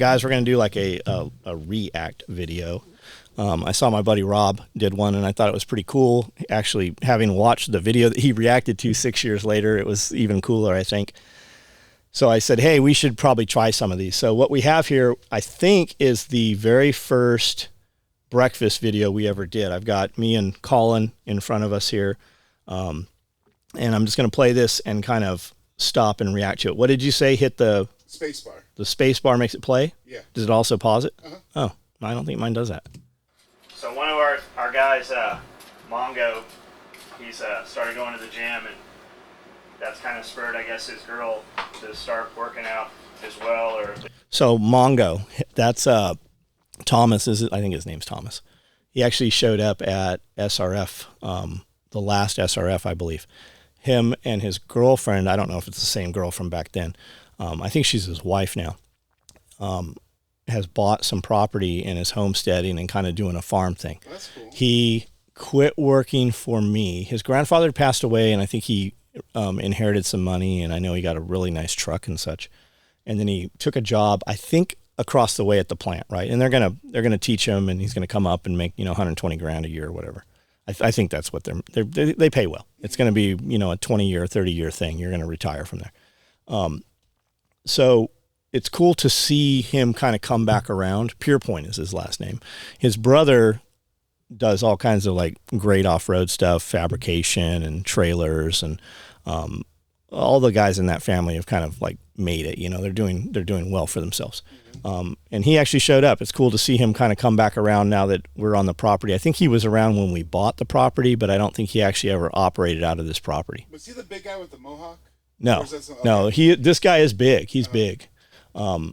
guys, we're going to do like a react video. I saw my buddy Rob did one, and I thought it was pretty cool. Actually, having watched the video that he reacted to 6 years later, it was even cooler, I think. So I said, hey, we should probably try some of these. So what we have here, I think, is the very first breakfast video we ever did. I've got me and Colin in front of us here. And I'm just going to play this and kind of stop and react to it. What did you say? Hit the space bar. The space bar makes it play? Yeah. Does it also pause it? Uh-huh. Oh, I don't think mine does that. So one of our guys, Mongo, he's started going to the gym, and that's kind of spurred, I guess, his girl to start working out as well. Or so Mongo, that's Thomas. I think his name's Thomas. He actually showed up at SRF, the last SRF, I believe. Him and his girlfriend, I don't know if it's the same girl from back then. I think she's his wife now. Has bought some property in his homesteading and kind of doing a farm thing. That's cool. He quit working for me. His grandfather passed away, and I think he inherited some money, and I know he got a really nice truck and such. And then he took a job, I think, across the way at the plant, right? And they're gonna teach him, and he's gonna come up and make 120 grand a year or whatever. I think that's what they pay well. It's gonna be a 20-year, 30-year thing. You're gonna retire from there. So it's cool to see him kind of come back around. Pierpoint is his last name. His brother does all kinds of like great off-road stuff, fabrication and trailers, and all the guys in that family have kind of like made it. They're doing well for themselves. And he actually showed up. It's cool to see him kind of come back around now that we're on the property. I think he was around when we bought the property, but I don't think he actually ever operated out of this property. Was he the big guy with the mohawk? No, no. This guy is big. He's big. Had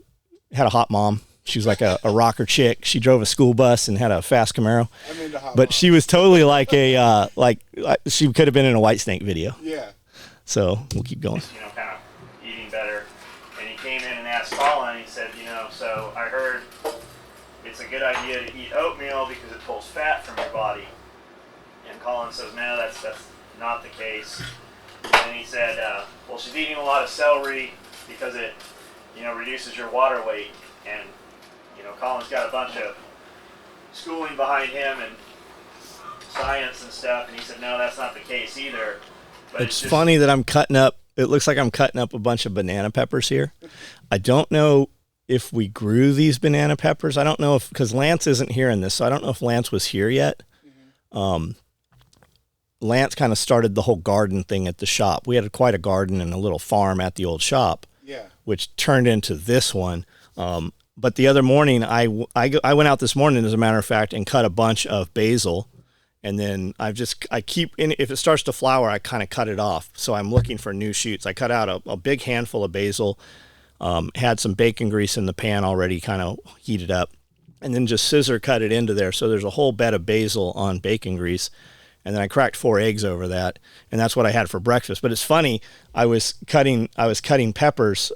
a hot mom. She was like a rocker chick. She drove a school bus and had a fast Camaro. I'm into hot but moms. she was totally like she could have been in a Whitesnake video. Yeah. So we'll keep going. Kind of eating better. And he came in and asked Colin, he said, so I heard it's a good idea to eat oatmeal because it pulls fat from your body. And Colin says, no, that's not the case. And he said, well, she's eating a lot of celery because it, reduces your water weight. And, Colin's got a bunch of schooling behind him and science and stuff. And he said, no, that's not the case either. But it's just funny that I'm cutting up. It looks like I'm cutting up a bunch of banana peppers here. I don't know if we grew these banana peppers. I don't know because Lance isn't here in this, so I don't know if Lance was here yet. Mm-hmm. Lance kind of started the whole garden thing at the shop. We had quite a garden and a little farm at the old shop, which turned into this one. But the other morning, I went out this morning, as a matter of fact, and cut a bunch of basil. And then if it starts to flower, I kind of cut it off. So I'm looking for new shoots. I cut out a big handful of basil, had some bacon grease in the pan already kind of heated up, and then just scissor cut it into there. So there's a whole bed of basil on bacon grease. And then I cracked 4 eggs over that, and that's what I had for breakfast. But it's funny, I was cutting peppers.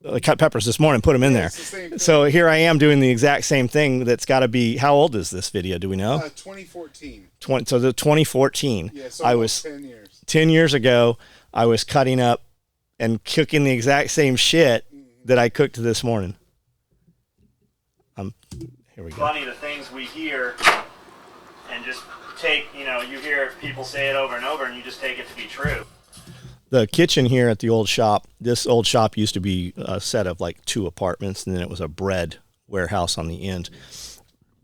I cut peppers this morning, put them in there. So here I am doing the exact same thing. That's got to be, how old is this video? Do we know? 2014. So the 2014. Yeah, so I was 10 years. 10 years ago. I was cutting up and cooking the exact same shit that I cooked this morning. Here we go. Funny the things we hear and just take, you hear people say it over and over and you just take it to be true. The kitchen here at the old shop, this old shop used to be a set of like 2 apartments, and then it was a bread warehouse on the end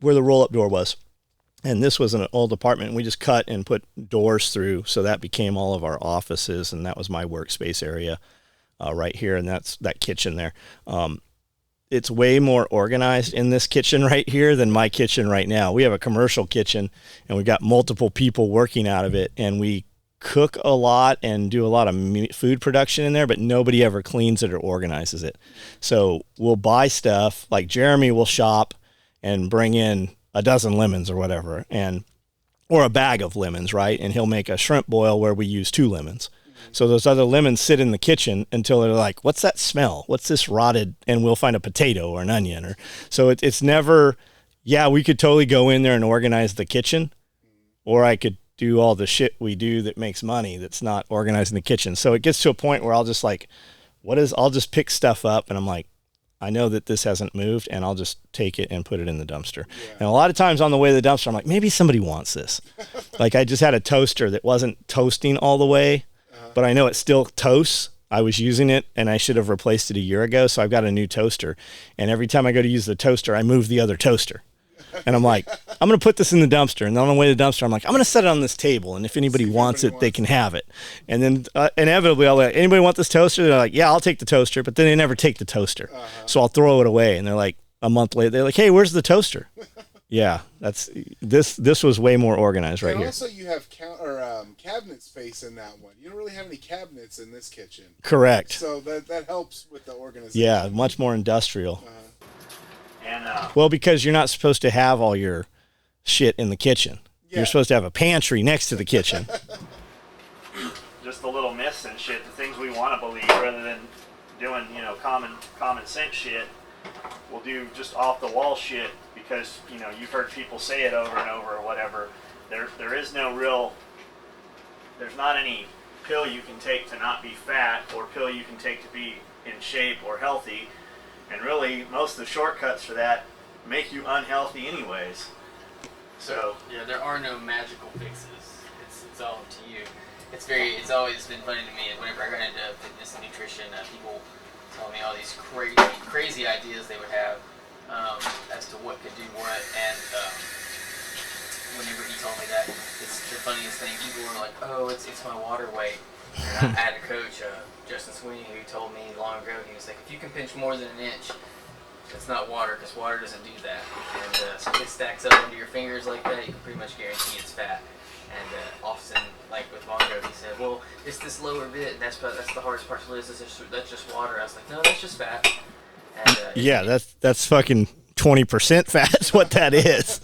where the roll-up door was. And this was an old apartment, and we just cut and put doors through, so that became all of our offices, and that was my workspace area right here, and that's that kitchen there. It's way more organized in this kitchen right here than my kitchen right now. We have a commercial kitchen, and we've got multiple people working out of it, and we cook a lot and do a lot of food production in there, but nobody ever cleans it or organizes it. So we'll buy stuff, like Jeremy will shop and bring in a dozen lemons or whatever, or a bag of lemons, right? And he'll make a shrimp boil where we use 2 lemons. So those other lemons sit in the kitchen until they're like, what's that smell? What's this rotted? And we'll find a potato or an onion. So it's never, we could totally go in there and organize the kitchen, or I could do all the shit we do that makes money that's not organized in the kitchen. So it gets to a point where I'll just pick stuff up and I'm like, I know that this hasn't moved, and I'll just take it and put it in the dumpster. Yeah. And a lot of times on the way to the dumpster, I'm like, maybe somebody wants this. Like I just had a toaster that wasn't toasting all the way, but I know it still toasts. I was using it, and I should have replaced it a year ago, so I've got a new toaster. And every time I go to use the toaster, I move the other toaster. And I'm like, I'm going to put this in the dumpster. And then on the way to the dumpster, I'm like, I'm going to set it on this table. And if anybody wants it, they can have it. And then inevitably, I'll like, anybody want this toaster? They're like, yeah, I'll take the toaster. But then they never take the toaster. So I'll throw it away. And they're like, a month later, they're like, hey, where's the toaster? Yeah, that's this was way more organized right and here. Also, you have cabinet space in that one. You don't really have any cabinets in this kitchen. Correct. So that helps with the organization. Yeah, much more industrial. And Well, because you're not supposed to have all your shit in the kitchen. Yeah. You're supposed to have a pantry next to the kitchen. just the little myths and shit, the things we want to believe, rather than doing, you know, common sense shit. We'll do just off the wall shit because, you know, you've heard people say it over and over or whatever. There is no real, there's not any pill you can take to not be fat or pill you can take to be in shape or healthy. And really, most of the shortcuts for that make you unhealthy anyways. So yeah, there are no magical fixes. It's all up to you. It's always been funny to me whenever I got into fitness and nutrition. People tell me all these crazy ideas they would have as to what could do what. And whenever he told me that, it's the funniest thing. People were like, "Oh, it's my water weight." And I had a coach, Justin Sweeney, who told me long ago. He was like, "If you can pinch more than an inch, it's not water, because water doesn't do that." And so if it stacks up under your fingers like that, you can pretty much guarantee it's fat. And often, like with Mongo, he said, "Well, it's this lower bit, and that's the hardest part to lose. That's just water." I was like, "No, that's just fat." And, Yeah, that's fucking 20% fat is what that is.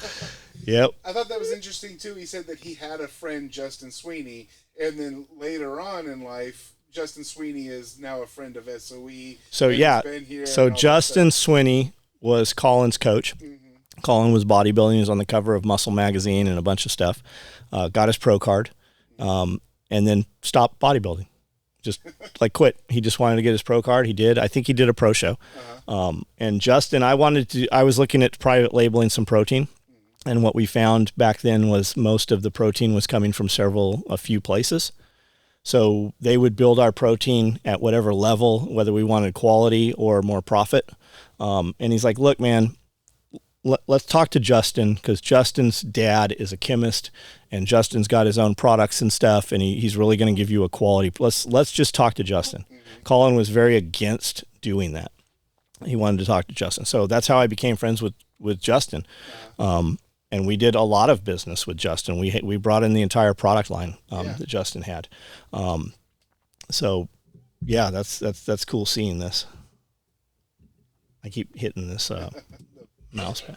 Yep. I thought that was interesting too. He said that he had a friend, Justin Sweeney, and then later on in life, Justin Sweeney is now a friend of SOE. So and yeah, he's been here so and all that Justin stuff. Sweeney was Colin's coach. Colin was bodybuilding. He was on the cover of Muscle Magazine and a bunch of stuff. Got his pro card, and then stopped bodybuilding. Just like quit. He just wanted to get his pro card. He did. I think he did a pro show. And Justin, I was looking at private labeling some protein. And what we found back then was most of the protein was coming from a few places. So they would build our protein at whatever level, whether we wanted quality or more profit. And he's like, look, man, let's talk to Justin, because Justin's dad is a chemist and Justin's got his own products and stuff. And he's really going to give you a quality. Let's just talk to Justin. Colin was very against doing that. He wanted to talk to Justin. So that's how I became friends with Justin. And we did a lot of business with Justin. We brought in the entire product line that Justin had. So yeah, that's cool seeing this. I keep hitting this mouse pad.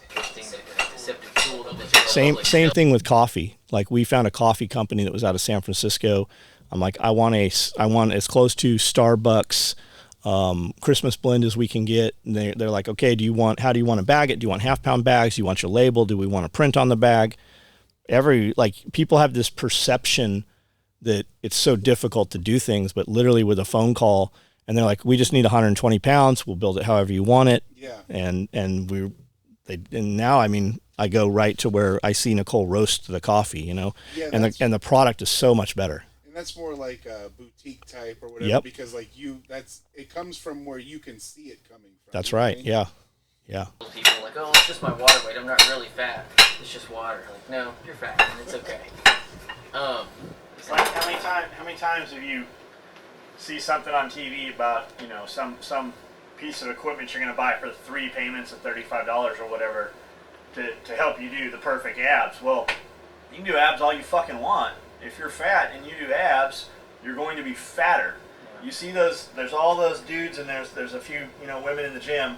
Same thing with coffee. Like we found a coffee company that was out of San Francisco. I'm like, I want as close to Starbucks Christmas blend as we can get. And they're like, okay, how do you want to bag it? Do you want half-pound bags? Do you want your label? Do we want to print on the bag? People have this perception that it's so difficult to do things, but literally with a phone call, and they're like, we just need 120 pounds. We'll build it however you want it. Yeah. And now, I mean, I go right to where I see Nicole roast the coffee, you know, Yeah, and the product is so much better. And that's more like a boutique type or whatever, Yep. because it comes from where you can see it coming from. That's you know what right. I mean? Yeah. people are like, "Oh, it's just my water weight. I'm not really fat. It's just water." Like, no, you're fat, and it's okay. it's like how many times have you see something on TV about, you know, some piece of equipment you're going to buy for 3 payments of $35 or whatever to help you do the perfect abs? Well, you can do abs all you fucking want. If you're fat and you do abs, you're going to be fatter. You see there's all those dudes, and there's a few, you know, women in the gym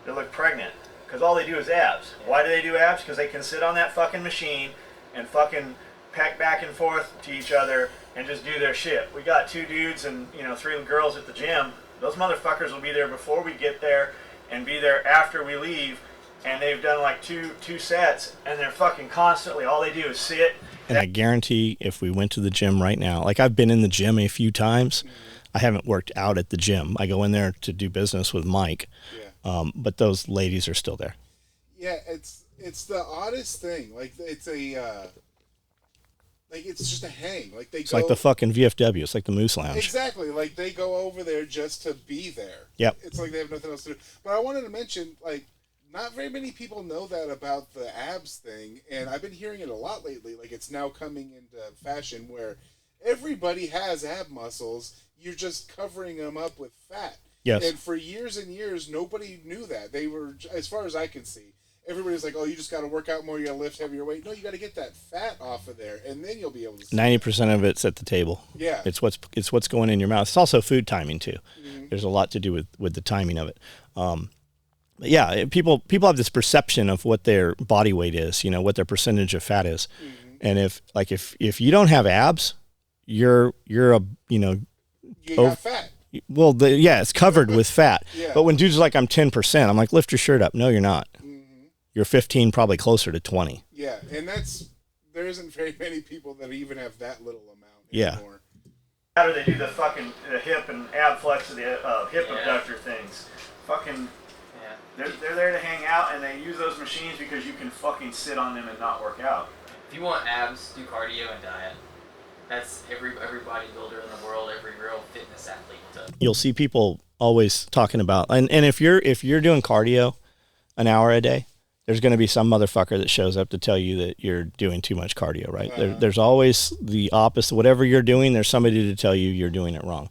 that look pregnant because all they do is abs. Why do they do abs? Because they can sit on that fucking machine and fucking peck back and forth to each other and just do their shit. We got 2 dudes and, you know, 3 girls at the gym. Those motherfuckers will be there before we get there and be there after we leave, and they've done like two sets, and they're fucking constantly, all they do is sit. And I guarantee if we went to the gym right now, like I've been in the gym a few times, I haven't worked out at the gym. I go in there to do business with Mike. But those ladies are still there. Yeah, it's the oddest thing. Like it's a like it's just a hang. Like It's like the fucking VFW. It's like the Moose Lounge. Exactly. Like they go over there just to be there. Yep. It's like they have nothing else to do. But I wanted to mention, like, not very many people know that about the abs thing, and I've been hearing it a lot lately. Like it's now coming into fashion where everybody has ab muscles. You're just covering them up with fat. Yes. And for years and years, nobody knew that. They were, as far as I can see, everybody's like, "Oh, you just got to work out more. You got to lift heavier weight." No, you got to get that fat off of there, and then you'll be able to. 90% of it's at the table. Yeah. It's what's going in your mouth. It's also food timing too. Mm-hmm. There's a lot to do with the timing of it. But yeah, people have this perception of what their body weight is. You know, what their percentage of fat is, and if you don't have abs, you're a you got fat. Well, it's covered with fat. Yeah. But when dudes are like, I'm 10%, I'm like, lift your shirt up. No, you're not. You're 15, probably closer to 20. Yeah, and there isn't very many people that even have that little amount anymore. How do they do the fucking hip and ab flex of the hip abductor things? Fucking, they're there to hang out, and they use those machines because you can fucking sit on them and not work out. If you want abs, do cardio and diet. That's every bodybuilder in the world, every real fitness athlete does. You'll see people always talking about, and if you're doing cardio an hour a day, there's going to be some motherfucker that shows up to tell you that you're doing too much cardio, right? There's always the opposite. Whatever you're doing, there's somebody to tell you you're doing it wrong.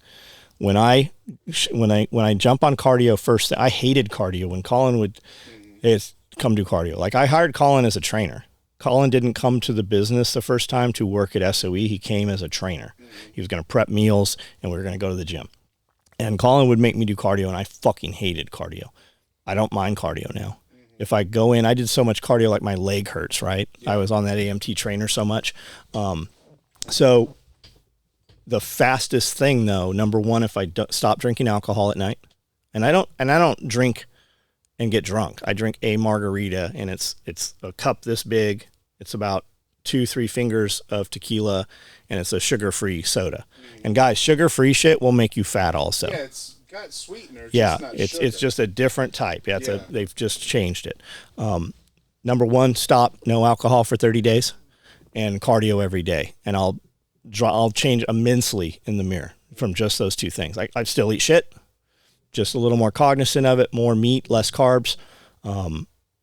When I jump on cardio first, I hated cardio. When Colin would come do cardio, like I hired Colin as a trainer. Colin didn't come to the business the first time to work at SOE. He came as a trainer. He was going to prep meals, and we were going to go to the gym. And Colin would make me do cardio, and I fucking hated cardio. I don't mind cardio now. If I go in, I did so much cardio, like my leg hurts, right? Yeah. I was on that AMT trainer so much. So the fastest thing, though, number one, if I stop drinking alcohol at night, and I don't drink and get drunk. I drink a margarita, and it's a cup this big. It's about 2-3 fingers of tequila, and it's a sugar-free soda. And guys, sugar-free shit will make you fat also. Yeah, it's got sweetener. It's just a different type. Yeah, they've just changed it. Number one, stop no alcohol for 30 days, and cardio every day, and I'll change immensely in the mirror from just those two things. I still eat shit. Just a little more cognizant of it, more meat, less carbs.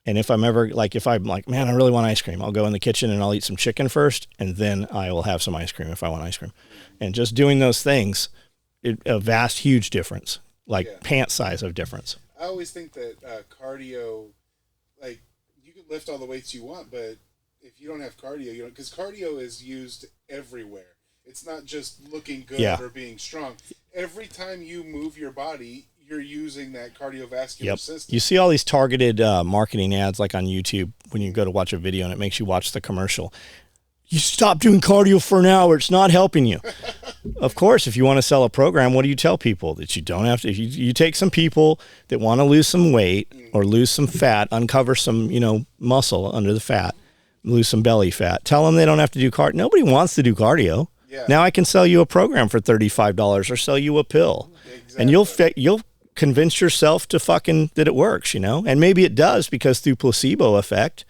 And if I'm like, man, I really want ice cream, I'll go in the kitchen and I'll eat some chicken first, and then I will have some ice cream if I want ice cream. And just doing those things, a vast, huge difference, pant size of difference. I always think that cardio, like, you can lift all the weights you want, but if you don't have cardio, because cardio is used everywhere. It's not just looking good or being strong. Every time you move your body, you're using that cardiovascular system. You see all these targeted marketing ads like on YouTube when you go to watch a video and it makes you watch the commercial. You stop doing cardio for an hour. It's not helping you. Of course, if you want to sell a program, what do you tell people? That you don't have to. If you take some people that want to lose some weight or lose some fat, uncover some muscle under the fat, lose some belly fat. Tell them they don't have to do cardio. Nobody wants to do cardio. Yeah. Now I can sell you a program for $35 or sell you a pill. Exactly. And you'll convince yourself to that it works, and maybe it does, because through placebo effect,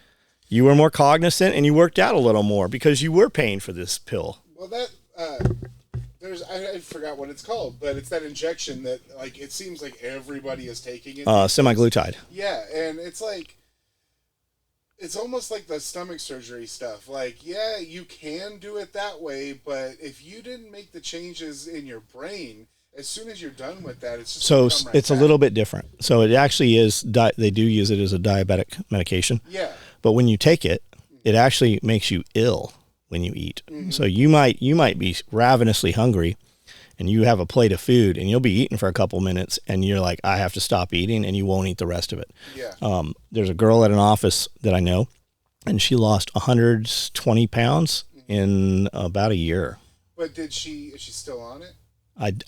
you were more cognizant and you worked out a little more because you were paying for this pill. Well, that I forgot what it's called, but it's that injection that it seems like everybody is taking it. Semaglutide. Yeah, and it's it's almost like the stomach surgery stuff. You can do it that way, but if you didn't make the changes in your brain, as soon as you're done with that, it's just it's a little bit different. So it actually is. They do use it as a diabetic medication. Yeah. But when you take it, it actually makes you ill when you eat. Mm-hmm. So you might be ravenously hungry, and you have a plate of food, and you'll be eating for a couple minutes, and you're like, I have to stop eating, and you won't eat the rest of it. Yeah. There's a girl at an office that I know, and she lost 120 pounds in about a year. But is she still on it?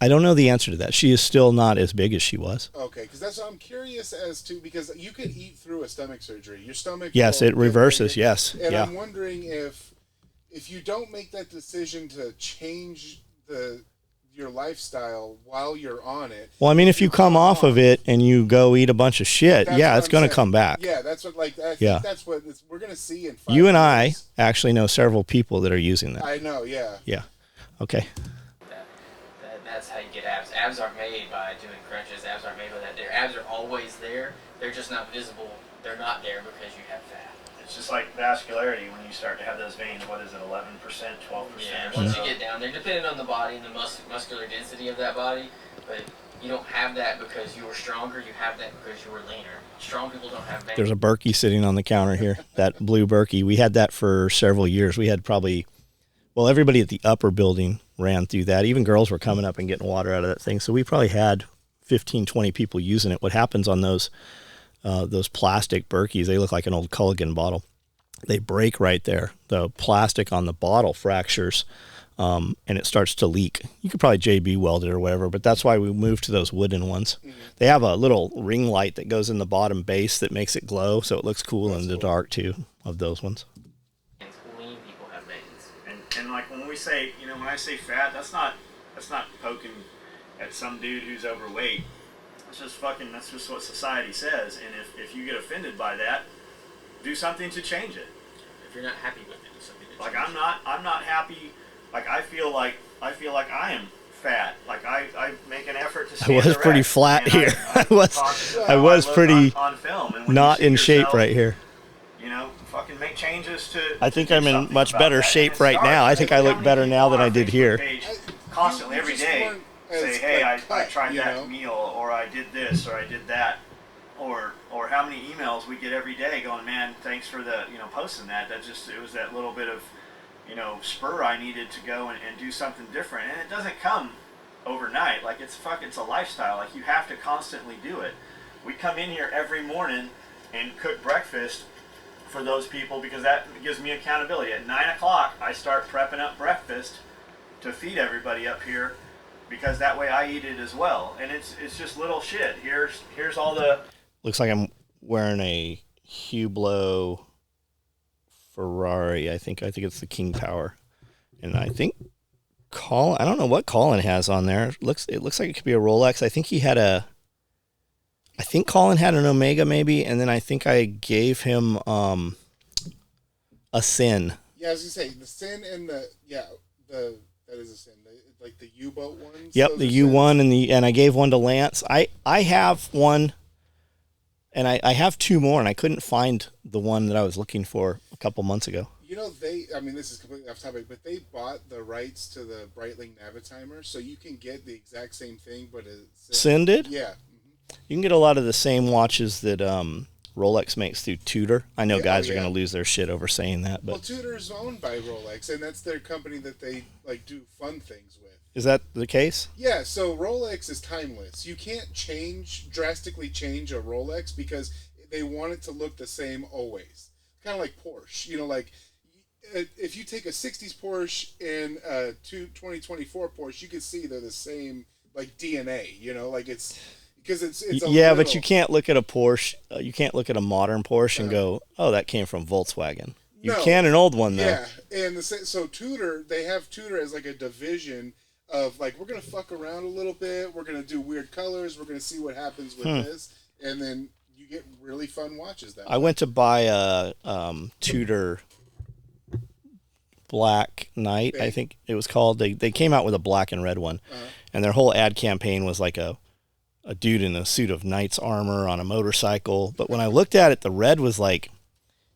I don't know the answer to that. She is still not as big as she was. Okay, because that's what I'm curious as to, because you could eat through a stomach surgery. Your stomach. Yes, it reverses. Yes. And I'm wondering if you don't make that decision to change your lifestyle while you're on it. Well, I mean, if you come off of it and you go eat a bunch of shit, yeah, it's going to come back. Yeah, that's what, like, I think that's what we're going to see in 5 You and years. I actually know several people that are using that. I know, yeah. Yeah. Okay. That's how you get abs. Abs aren't made by doing crunches. Abs aren't made by that. Their abs are always there. They're just not visible. They're not there because you have fat. It's just like vascularity when you start to have those veins. What is it, 11%, 12%? Yeah, once you get down there, depending on the body and the muscular density of that body, but you don't have that because you were stronger. You have that because you were leaner. Strong people don't have veins. There's a Berkey sitting on the counter here, that blue Berkey. We had that for several years. We had probably, well, everybody at the upper building ran through that. Even girls were coming up and getting water out of that thing. So we probably had 15, 20 people using it. What happens on those plastic Berkeys, they look like an old Culligan bottle. They break right there. The plastic on the bottle fractures, and it starts to leak. You could probably JB weld it or whatever, but that's why we moved to those wooden ones. Mm-hmm. They have a little ring light that goes in the bottom base that makes it glow, so it looks cool in the dark too, of those ones. Lean people have veins. And like when we say, when I say fat, that's not poking at some dude who's overweight. That's just what society says. And if you get offended by that, do something to change it. If you're not happy with it, do something to change it. Like I'm not happy. Like I feel like I am fat. Like I make an effort to stay I was pretty flat here. I was pretty on film. And not in shape right here. Fucking make changes to. I think I'm in much better shape right now. I think I look better now than I did here. Constantly every day say, hey, I tried that meal, or I did this, or I did that, or how many emails we get every day going, man, thanks for the posting that. It was that little bit of spur I needed to go and do something different, and it doesn't come overnight. Like it's a lifestyle. Like you have to constantly do it. We come in here every morning and cook breakfast for those people because that gives me accountability. At 9 o'clock, I start prepping up breakfast to feed everybody up here because that way I eat it as well. And it's just little shit. Here's all the. Looks like I'm wearing a Hublot Ferrari. I think it's the King Power, and I think I don't know what Colin has on there. It looks like it could be a Rolex. I think Colin had an Omega maybe, and then I think I gave him a Sin. Yeah, I was gonna say the Sin and that is a Sin. Like the U-boat ones. Yep, the U1 and I gave one to Lance. I have one, and I have two more, and I couldn't find the one that I was looking for a couple months ago. This is completely off topic, but they bought the rights to the Breitling Navitimer, so you can get the exact same thing, but it's Sin did? Yeah. You can get a lot of the same watches that Rolex makes through Tudor. I know guys are going to lose their shit over saying that, but well, Tudor's owned by Rolex, and that's their company that they do fun things with. Is that the case? Yeah. So Rolex is timeless. You can't drastically change a Rolex because they want it to look the same always. Kind of like Porsche. Like if you take a '60s Porsche and a 2024 Porsche, you can see they're the same like DNA. Like it's. Because it's but you can't look at a Porsche. You can't look at a modern Porsche and go, "Oh, that came from Volkswagen." You can an old one though. Yeah, and so Tudor, they have Tudor as like a division of like we're gonna fuck around a little bit. We're gonna do weird colors. We're gonna see what happens with this, and then you get really fun watches. That I went to buy a Tudor Black Knight, I think it was called. They came out with a black and red one, and their whole ad campaign was like a dude in a suit of knight's armor on a motorcycle. But when I looked at it, the red was like,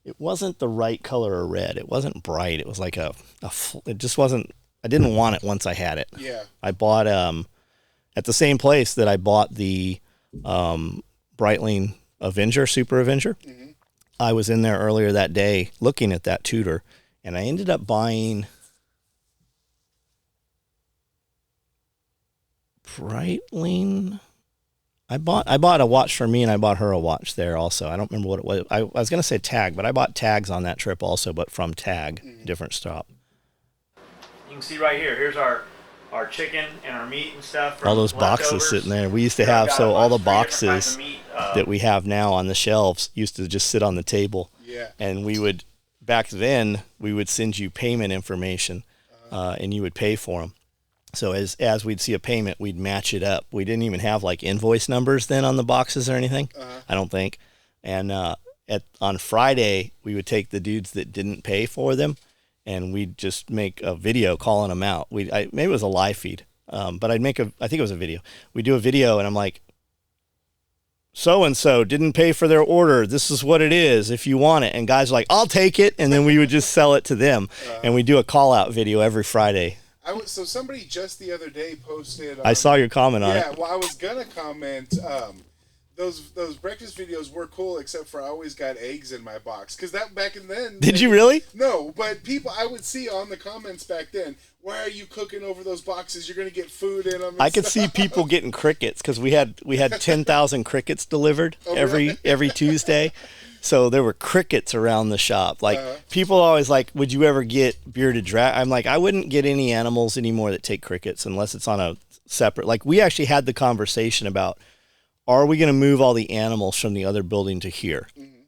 it wasn't the right color of red. It wasn't bright. It was like it just wasn't, I didn't want it once I had it. Yeah. I bought, at the same place that I bought the Breitling Avenger, Super Avenger. Mm-hmm. I was in there earlier that day looking at that Tudor, and I ended up buying Breitling. I bought a watch for me, and I bought her a watch there also. I don't remember what it was. I was going to say Tag, but I bought tags on that trip also, but from Tag, different stop. You can see right here. Here's our chicken and our meat and stuff. All those boxes sitting there. We used to have, so all the boxes that we have now on the shelves used to just sit on the table. Yeah. And back then, we would send you payment information, and you would pay for them. So as we'd see a payment, we'd match it up. We didn't even have like invoice numbers then on the boxes or anything. I don't think. And on Friday, we would take the dudes that didn't pay for them, and we'd just make a video calling them out. Maybe it was a live feed, but I think it was a video. We do a video, and I'm like, so and so didn't pay for their order. This is what it is if you want it. And guys are like, I'll take it, and then we would just sell it to them. And we do a call out video every Friday. So somebody just the other day posted. I saw your comment on it. Yeah, well, I was gonna comment. Those breakfast videos were cool, except for I always got eggs in my box. Because that back in then... Did you really? No, but people, I would see on the comments back then, why are you cooking over those boxes? You're going to get food in them. I could see people getting crickets because we had 10,000 crickets delivered every Tuesday. So there were crickets around the shop. Like people always like, would you ever get bearded dragon? I'm like, I wouldn't get any animals anymore that take crickets unless it's on a separate... Like we actually had the conversation about, are we going to move all the animals from the other building to here? Mm-hmm.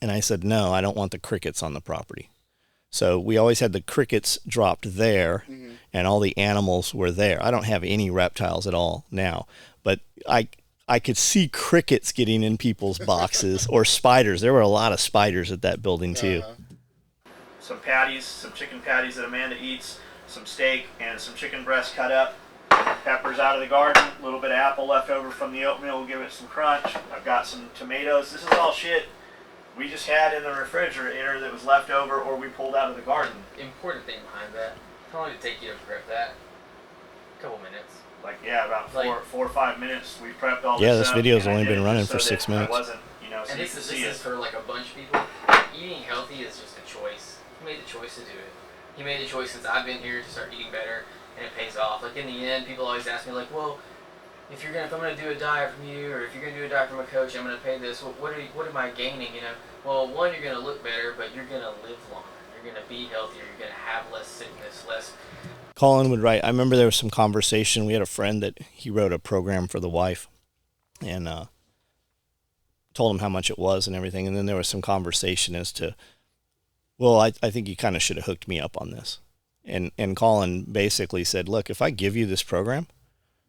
And I said, no, I don't want the crickets on the property. So we always had the crickets dropped there, and all the animals were there. I don't have any reptiles at all now, but I could see crickets getting in people's boxes or spiders. There were a lot of spiders at that building too. Some patties, some chicken patties that Amanda eats, some steak, and some chicken breast cut up. Peppers out of the garden, a little bit of apple left over from the oatmeal will give it some crunch. I've got some tomatoes. This is all shit we just had in the refrigerator that was left over or we pulled out of the garden. Important thing behind that. How long did it take you to prep that? A couple minutes. Like, yeah, about four or 5 minutes. We prepped all this. Yeah, this video's only been running for 6 minutes. I wasn't, so and this is for like a bunch of people. Eating healthy is just a choice. He made the choice to do it. He made the choice since I've been here to start eating better. And it pays off. Like in the end, people always ask me, like, well, if I'm gonna do a diet from you, or if you're gonna do a diet from a coach, I'm gonna pay this. Well, what am I gaining? Well, one, you're gonna look better, but you're gonna live longer. You're gonna be healthier. You're gonna have less sickness, less. Colin would write. I remember there was some conversation. We had a friend that he wrote a program for the wife, and told him how much it was and everything. And then there was some conversation as to, well, I think you kind of should have hooked me up on this. And Colin basically said, look, if I give you this program,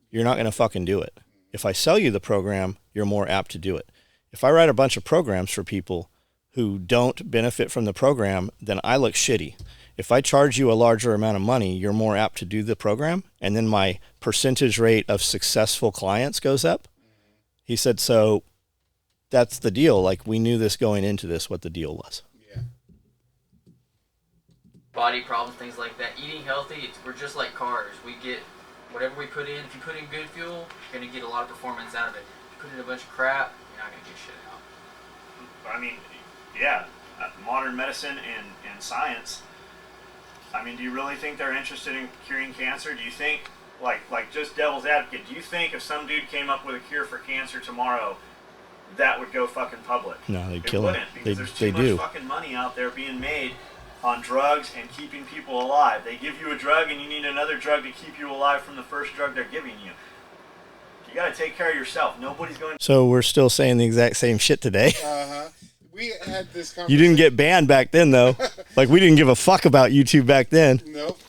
you're not going to fucking do it. If I sell you the program, you're more apt to do it. If I write a bunch of programs for people who don't benefit from the program, then I look shitty. If I charge you a larger amount of money, you're more apt to do the program, and then my percentage rate of successful clients goes up. He said, so that's the deal. Like, we knew this going into this, what the deal was. Body problems, things like that. Eating healthy, we're just like cars. We get whatever we put in. If you put in good fuel, you're going to get a lot of performance out of it. If you put in a bunch of crap, you're not going to get shit out. I mean, yeah, modern medicine and science. I mean, do you really think they're interested in curing cancer? Do you think, like just devil's advocate, do you think if some dude came up with a cure for cancer tomorrow, that would go fucking public? No, they'd kill him. Because there's too much fucking money out there being made on drugs and keeping people alive. They give you a drug and you need another drug to keep you alive from the first drug they're giving you. You got to take care of yourself. Nobody's going to... So we're still saying the exact same shit today. We had this conversation. You didn't get banned back then, though. Like, we didn't give a fuck about YouTube back then. Nope.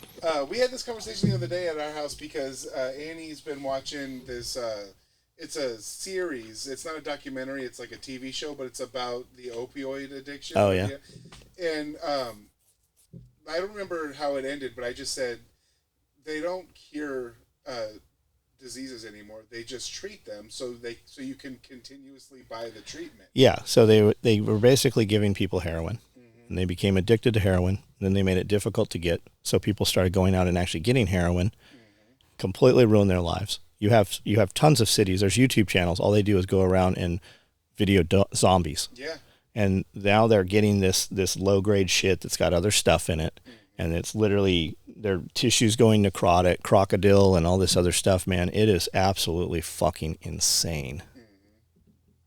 We had this conversation the other day at our house because Annie's been watching this... it's a series. It's not a documentary. It's like a TV show, but it's about the opioid addiction. Oh, yeah. And I don't remember how it ended, but I just said they don't cure diseases anymore. They just treat them so you can continuously buy the treatment. Yeah, so they were basically giving people heroin, and they became addicted to heroin. Then they made it difficult to get, so people started going out and actually getting heroin. Completely ruined their lives. You have tons of cities. There's YouTube channels. All they do is go around and video zombies. Yeah. And now they're getting this low grade shit that's got other stuff in it, and it's literally their tissues going necrotic, crocodile, and all this other stuff. Man, it is absolutely fucking insane.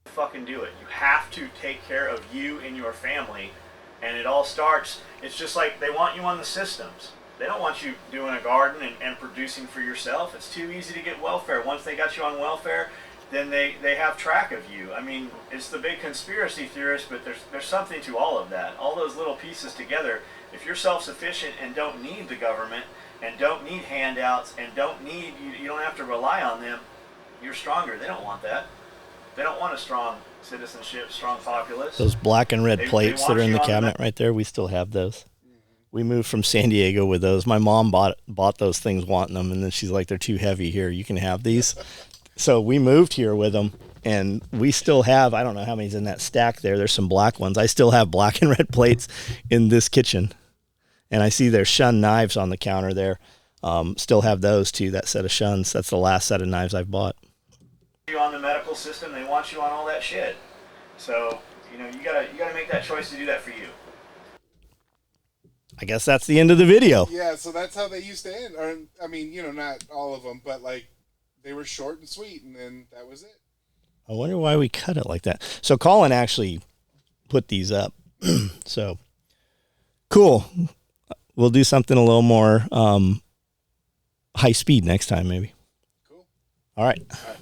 Fucking do it. You have to take care of you and your family, and it all starts. It's just like they want you on the systems. They don't want you doing a garden and producing for yourself. It's too easy to get welfare. Once they got you on welfare, then they have track of you. I mean, it's the big conspiracy theorist, but there's something to all of that. All those little pieces together. If you're self-sufficient and don't need the government and don't need handouts and don't need you don't have to rely on them, you're stronger. They don't want that. They don't want a strong citizenship, strong populace. Those black and red plates that are in the cabinet right there, we still have those. We moved from San Diego with those. My mom bought those things wanting them, and then she's like, they're too heavy. Here, you can have these. So we moved here with them, and we still have, I don't know how many's in that stack there. There's some black ones. I still have black and red plates in this kitchen. And I see there's shun knives on the counter there. Still have those too, that set of shuns. That's the last set of knives I've bought. You on the medical system, they want you on all that shit. So, you gotta make that choice to do that for you. I guess that's the end of the video. Yeah, so that's how they used to end. Or, I mean, not all of them, but like they were short and sweet, and then that was it. I wonder why we cut it like that. So Colin actually put these up. So cool. We'll do something a little more high speed next time, maybe. Cool. All right. All right.